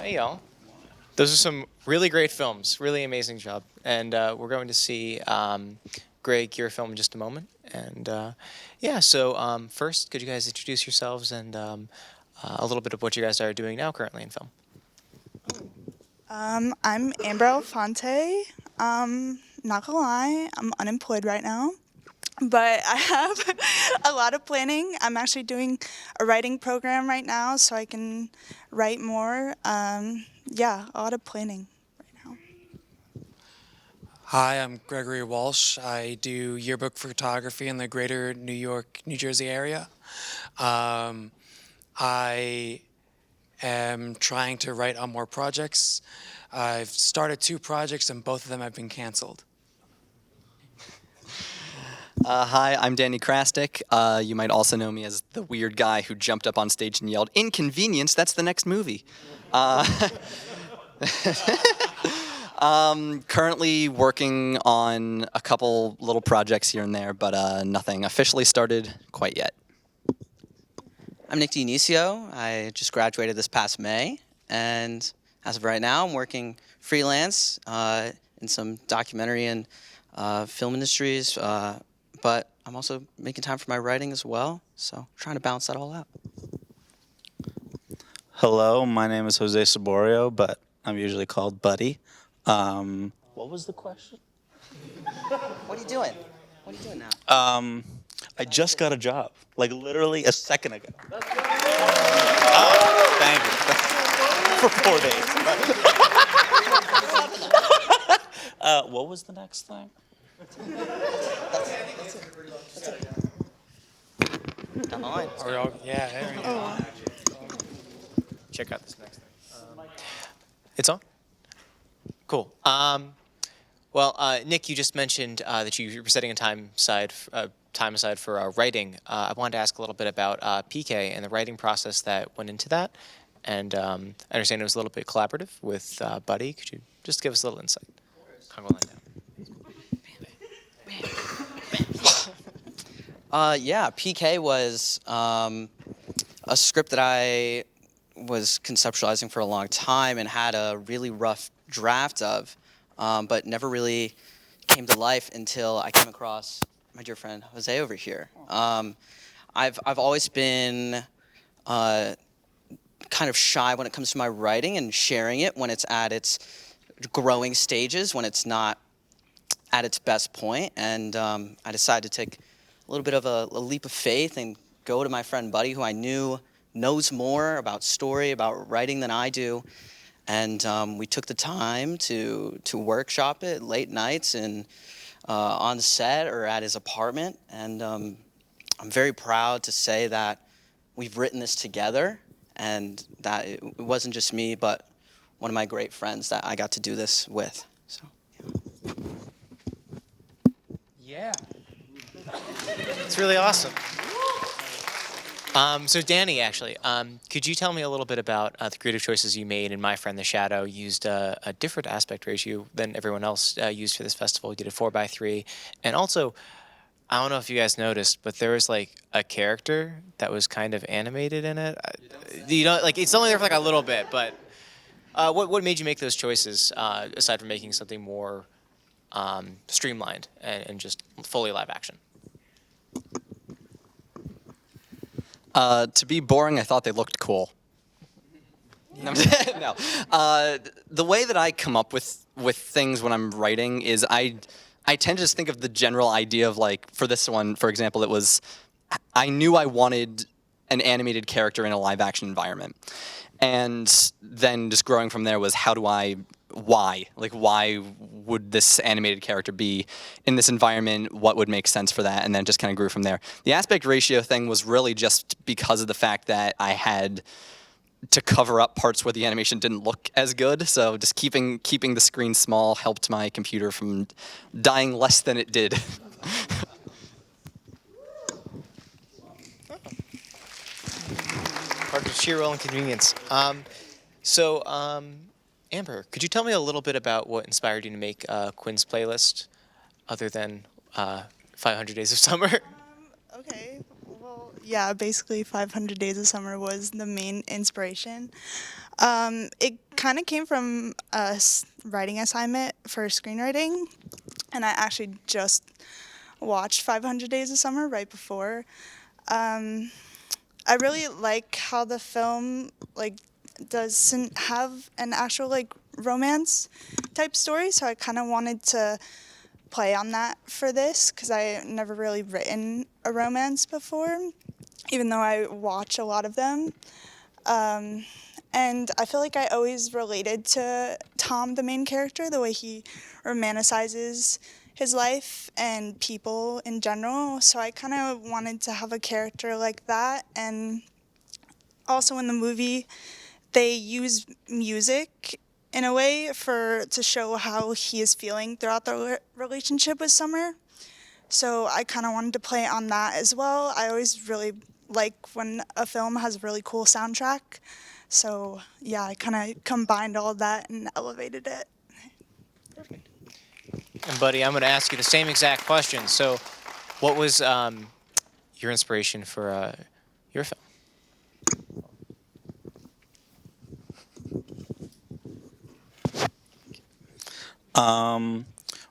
Hey, y'all. Those are some really great films. Really amazing job. And we're going to see Greg, your film in just a moment. And yeah, so first, could you guys introduce yourselves and a little bit of what you guys are doing now currently in film? I'm Amber Elefante. Not gonna lie, I'm unemployed right now, but I have a lot of planning. I'm actually doing a writing program right now so I can write more. Yeah, a lot of planning right now. Hi, I'm Gregory Walsh. I do yearbook photography in the greater New York, New Jersey area. I am trying to write on more projects. I've started 2 projects and both of them have been canceled. Hi, I'm Danny Krastek. You might also know me as the weird guy who jumped up on stage and yelled, "Inconvenience, that's the next movie." Currently working on a couple little projects here and there, but nothing officially started quite yet. I'm Nick Dionisio. I just graduated this past May, and as of right now, I'm working freelance in some documentary and film industries, but I'm also making time for my writing as well, so trying to balance that all out. Hello, my name is Jose Saborio, but I'm usually called Buddy. What was the question? What are you doing? What are you doing now? I just got a job, like literally a second ago. Thank you. For 4 days. What was the next thing? Down the line. Are we all? Yeah, there we go. Check out this next thing. It's on? Cool. Well, Nick, you just mentioned that you were setting a time aside for writing. I wanted to ask a little bit about PK and the writing process that went into that. And I understand it was a little bit collaborative with Buddy. Could you just give us a little insight? Congo line down. Yeah, PK was a script that I was conceptualizing for a long time and had a really rough draft of, but never really came to life until I came across my dear friend Jose over here. I've always been kind of shy when it comes to my writing and sharing it when it's at its growing stages, when it's not at its best point. And I decided to take a little bit of a leap of faith and go to my friend Buddy, who I knew knows more about story, about writing than I do. And we took the time to workshop it late nights and on set or at his apartment. And I'm very proud to say that we've written this together, and that it wasn't just me, but one of my great friends that I got to do this with. So, Yeah. It's really awesome. So Danny, actually, could you tell me a little bit about the creative choices you made? And My Friend the Shadow used a different aspect ratio than everyone else used for this festival. You did a 4:3, and also, I don't know if you guys noticed, but there was like a character that was kind of animated in it. You know, like it's only there for like a little bit, but what made you make those choices aside from making something more streamlined and just fully live action? To be boring, I thought they looked cool. No. The way that I come up with things when I'm writing is I tend to just think of the general idea of, like, for this one, for example, it was, I knew I wanted an animated character in a live action environment. And then just growing from there was why would this animated character be in this environment? What would make sense for that? And then just kind of grew from there. The aspect ratio thing was really just because of the fact that I had to cover up parts where the animation didn't look as good. So just keeping the screen small helped my computer from dying less than it did. Part of sheer inconvenience. Amber, could you tell me a little bit about what inspired you to make Quinn's playlist, other than 500 Days of Summer? Okay, well, yeah, basically 500 Days of Summer was the main inspiration. It kind of came from a writing assignment for screenwriting, and I actually just watched 500 Days of Summer right before. I really like how the film doesn't have an actual romance type story, so I kind of wanted to play on that for this because I never really written a romance before, even though I watch a lot of them. And I feel like I always related to Tom, the main character, the way he romanticizes his life and people in general. So I kind of wanted to have a character like that. And also in the movie, they use music in a way to show how he is feeling throughout the relationship with Summer. So I kind of wanted to play on that as well. I always really like when a film has a really cool soundtrack. So yeah, I kind of combined all of that and elevated it. Perfect. And buddy, I'm going to ask you the same exact question. So what was your inspiration for your film?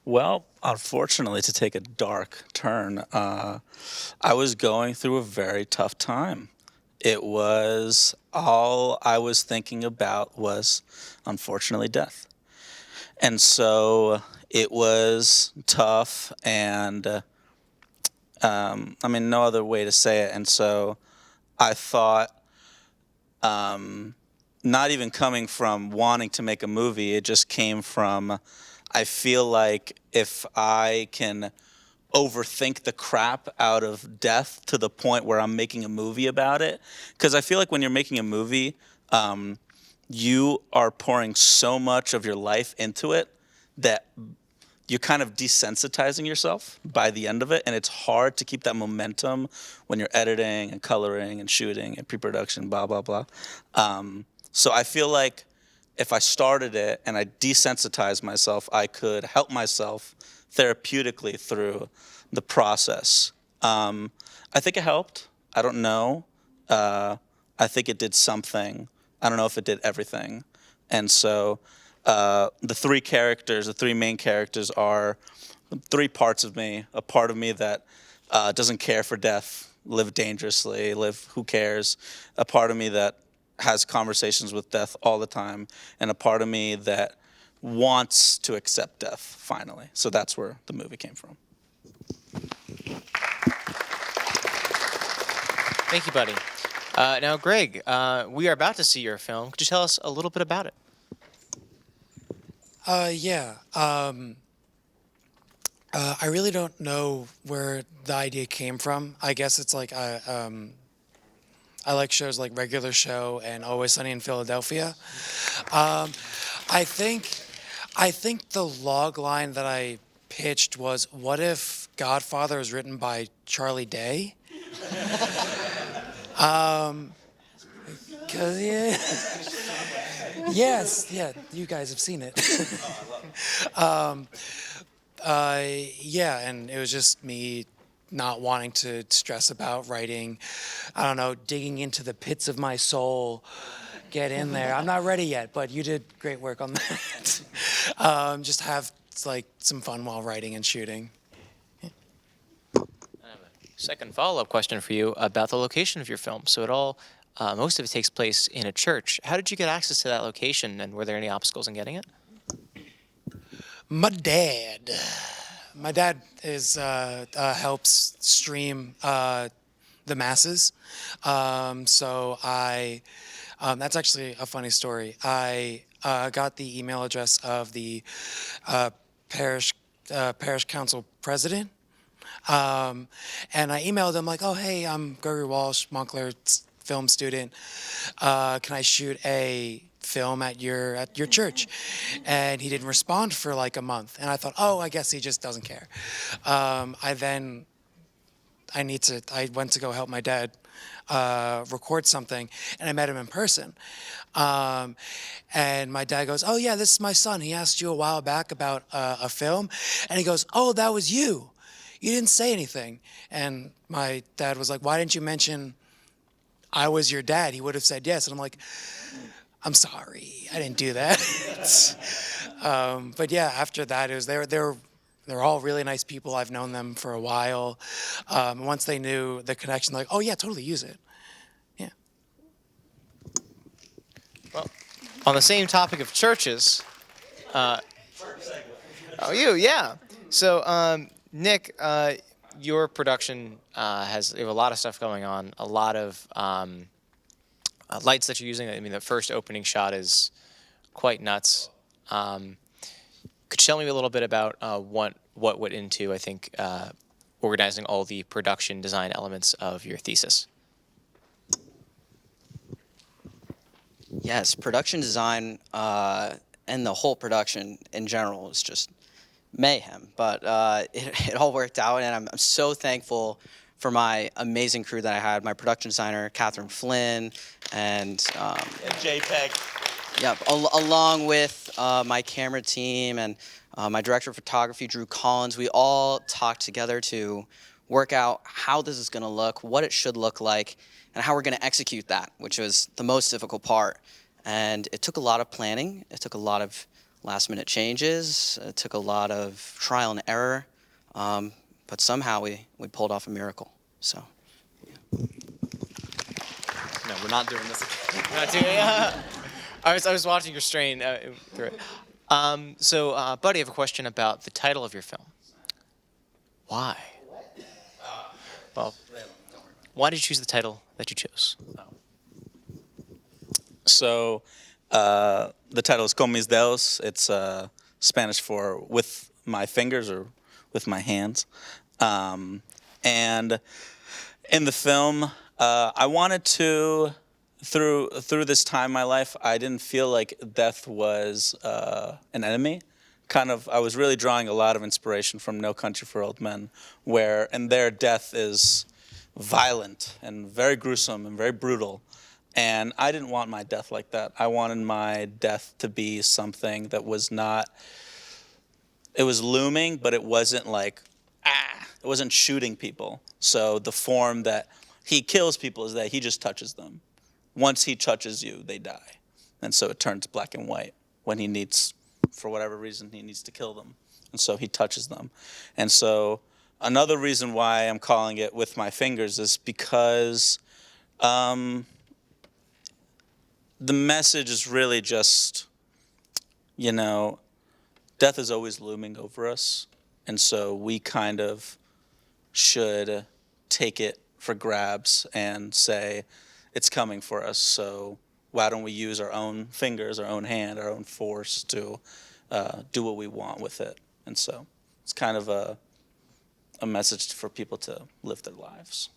Well, unfortunately, to take a dark turn, I was going through a very tough time. It was all I was thinking about was, unfortunately, death. And so it was tough, and no other way to say it. And so I thought, not even coming from wanting to make a movie, it just came from, I feel like if I can overthink the crap out of death to the point where I'm making a movie about it, because I feel like when you're making a movie, you are pouring so much of your life into it that you're kind of desensitizing yourself by the end of it, and it's hard to keep that momentum when you're editing and coloring and shooting and pre-production, blah, blah, blah. So I feel like if I started it and I desensitized myself, I could help myself therapeutically through the process. I think it helped. I don't know. I think it did something. I don't know if it did everything. And so the three main characters are three parts of me. A part of me that doesn't care for death, live dangerously, who cares. A part of me that has conversations with death all the time, and a part of me that wants to accept death finally. So that's where the movie came from. Thank you, buddy. Now, Greg, we are about to see your film. Could you tell us a little bit about it? Yeah. I really don't know where the idea came from. I guess it's like I like shows like Regular Show and Always Sunny in Philadelphia. I think the log line that I pitched was, what if Godfather was written by Charlie Day? Cause yeah, yes, yeah, you guys have seen it. Yeah, and it was just me not wanting to stress about writing, I don't know, digging into the pits of my soul, get in there. I'm not ready yet, but you did great work on that. Just have like some fun while writing and shooting. Second follow-up question for you about the location of your film. So most of it takes place in a church. How did you get access to that location, and were there any obstacles in getting it? My dad is helps stream the masses. So that's actually a funny story. I got the email address of the parish council president. And I emailed him like, oh, hey, I'm Gregory Walsh, Montclair film student. Can I shoot a film at your church? And he didn't respond for like a month. And I thought, oh, I guess he just doesn't care. I went to go help my dad record something, and I met him in person. And my dad goes, oh yeah, this is my son. He asked you a while back about a film. And he goes, oh, that was you. You didn't say anything. And my dad was like, why didn't you mention I was your dad? He would have said yes. And I'm like, I'm sorry, I didn't do that. But yeah, after that, it was they're all really nice people. I've known them for a while. Once they knew the connection, like, oh yeah, totally use it. Yeah. Well, on the same topic of churches, yeah. So, Nick, your production has you have a lot of stuff going on, a lot of lights that you're using. I mean, the first opening shot is quite nuts. Could you tell me a little bit about what went into, I think, organizing all the production design elements of your thesis? Yes, production design and the whole production in general is just mayhem. But it all worked out, and I'm so thankful for my amazing crew that I had. My production designer, Catherine Flynn, and JPEG. yep, along with my camera team and my director of photography, Drew Collins. We all talked together to work out how this is going to look, what it should look like, and how we're going to execute that, which was the most difficult part. And it took a lot of planning. It took a lot of last-minute changes. It took a lot of trial and error. But somehow we pulled off a miracle. So, yeah. No, we're not doing this. Not doing I was watching your strain through it. So, Buddy, I have a question about the title of your film. Why? Well, why did you choose the title that you chose? So the title is Con mis dedos. It's Spanish for with my fingers or with my hands. And in the film, I wanted to, through this time in my life, I didn't feel like death was an enemy. I was really drawing a lot of inspiration from No Country for Old Men, where in their death is violent and very gruesome and very brutal. And I didn't want my death like that. I wanted my death to be something that was not, it was looming, but it wasn't like, it wasn't shooting people. So the form that he kills people is that he just touches them. Once he touches you, they die. And so it turns black and white when he needs, for whatever reason, he needs to kill them. And so he touches them. And so another reason why I'm calling it With My Fingers is because the message is really just, death is always looming over us. And so we kind of should take it for grabs and say, it's coming for us. So why don't we use our own fingers, our own hand, our own force to do what we want with it? And so it's kind of a message for people to live their lives.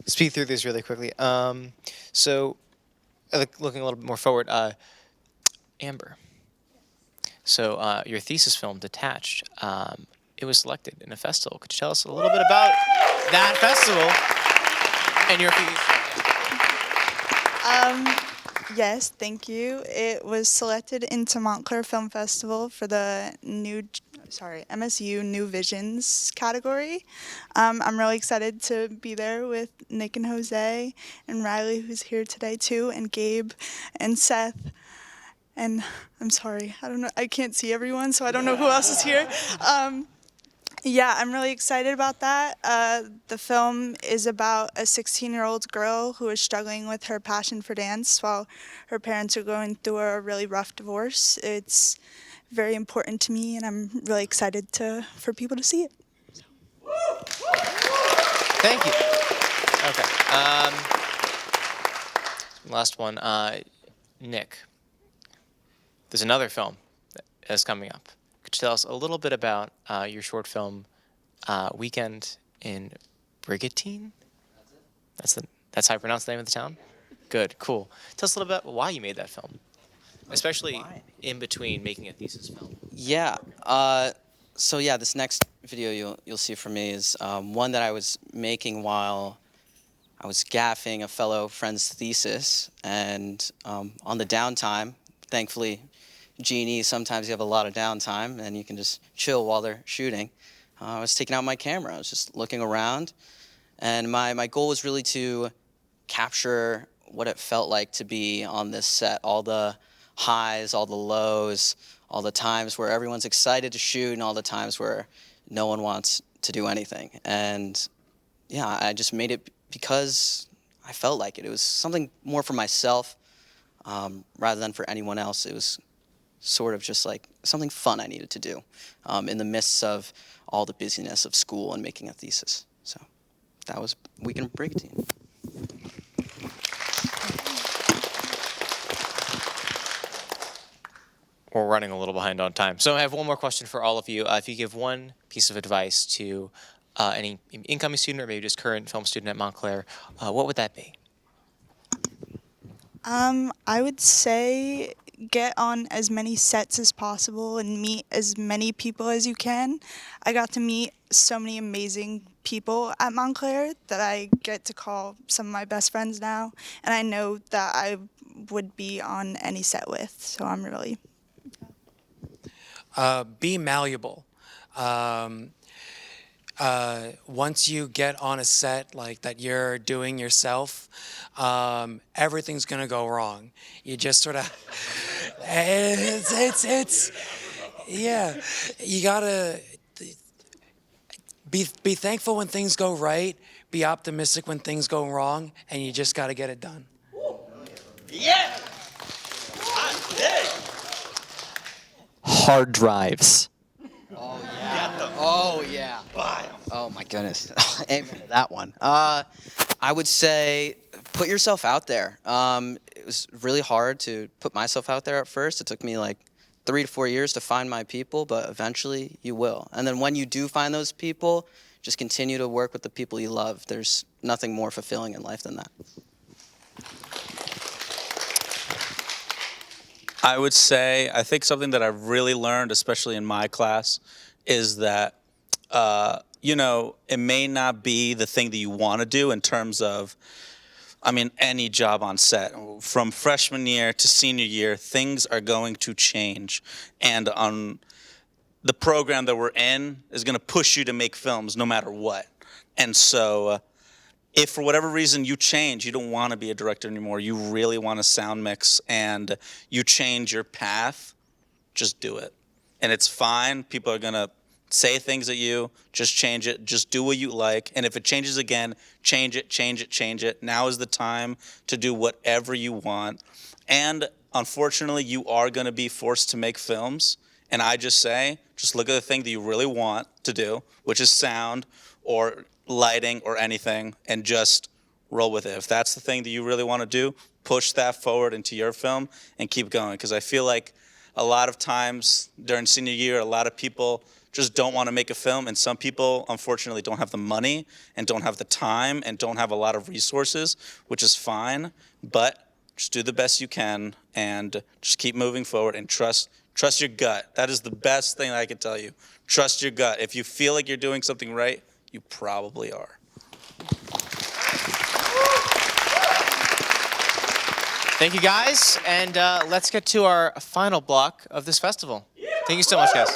Speed through these really quickly. So, looking a little bit more forward, Amber. So, your thesis film, Detached, it was selected in a festival. Could you tell us a little bit about that festival and your Yes, thank you. It was selected into Montclair Film Festival for the MSU New Visions category. I'm really excited to be there with Nick and Jose and Riley, who's here today too, and Gabe and Seth. And I'm sorry, I don't know, I can't see everyone, so I don't know who else is here. Yeah, I'm really excited about that. The film is about a 16-year-old girl who is struggling with her passion for dance while her parents are going through a really rough divorce. It's very important to me, and I'm really excited for people to see it. Thank you. Okay. Last one. Nick, there's another film that's coming up. Could you tell us a little bit about your short film, Weekend in Brigantine? That's how I pronounce the name of the town? Good, cool. Tell us a little bit about why you made that film, especially in between making a thesis film. Yeah. So yeah, this next video you'll see from me is one that I was making while I was gaffing a fellow friend's thesis, and on the downtime, thankfully, Genie, sometimes you have a lot of downtime and you can just chill while they're shooting. I was taking out my camera. I was just looking around. And my goal was really to capture what it felt like to be on this set, all the highs, all the lows, all the times where everyone's excited to shoot and all the times where no one wants to do anything. And yeah, I just made it because I felt like it. It was something more for myself rather than for anyone else. It was sort of just like something fun I needed to do in the midst of all the busyness of school and making a thesis. So that was Weekend Brigantine. We're running a little behind on time. So I have one more question for all of you. If you give one piece of advice to any incoming student or maybe just current film student at Montclair, what would that be? I would say get on as many sets as possible and meet as many people as you can. I got to meet so many amazing people at Montclair that I get to call some of my best friends now, and I know that I would be on any set with, so I'm really... Be malleable. Once you get on a set like that you're doing yourself, everything's gonna go wrong. You just sort of, yeah. You gotta be thankful when things go right. Be optimistic when things go wrong, and you just gotta get it done. Yeah. Hard drives. Oh, yeah. Oh, my goodness. Amen to that one. I would say put yourself out there. It was really hard to put myself out there at first. It took me like 3 to 4 years to find my people, but eventually you will. And then when you do find those people, just continue to work with the people you love. There's nothing more fulfilling in life than that. I would say, I think something that I've really learned, especially in my class, is that, it may not be the thing that you want to do in terms of, any job on set. From freshman year to senior year, things are going to change. And on the program that we're in is going to push you to make films no matter what. And so if for whatever reason you change, you don't want to be a director anymore, you really want to sound mix, and you change your path, just do it. And it's fine. People are going to say things at you. Just change it. Just do what you like. And if it changes again, change it, change it, change it. Now is the time to do whatever you want. And unfortunately, you are going to be forced to make films. And I just say, just look at the thing that you really want to do, which is sound or lighting or anything, and just roll with it. If that's the thing that you really want to do, push that forward into your film and keep going. Because I feel like a lot of times during senior year, a lot of people just don't want to make a film, and some people unfortunately don't have the money and don't have the time and don't have a lot of resources, which is fine, but just do the best you can and just keep moving forward and trust your gut. That is the best thing I can tell you. Trust your gut. If you feel like you're doing something right, you probably are. Thank you, guys. And let's get to our final block of this festival. Thank you so much, guys.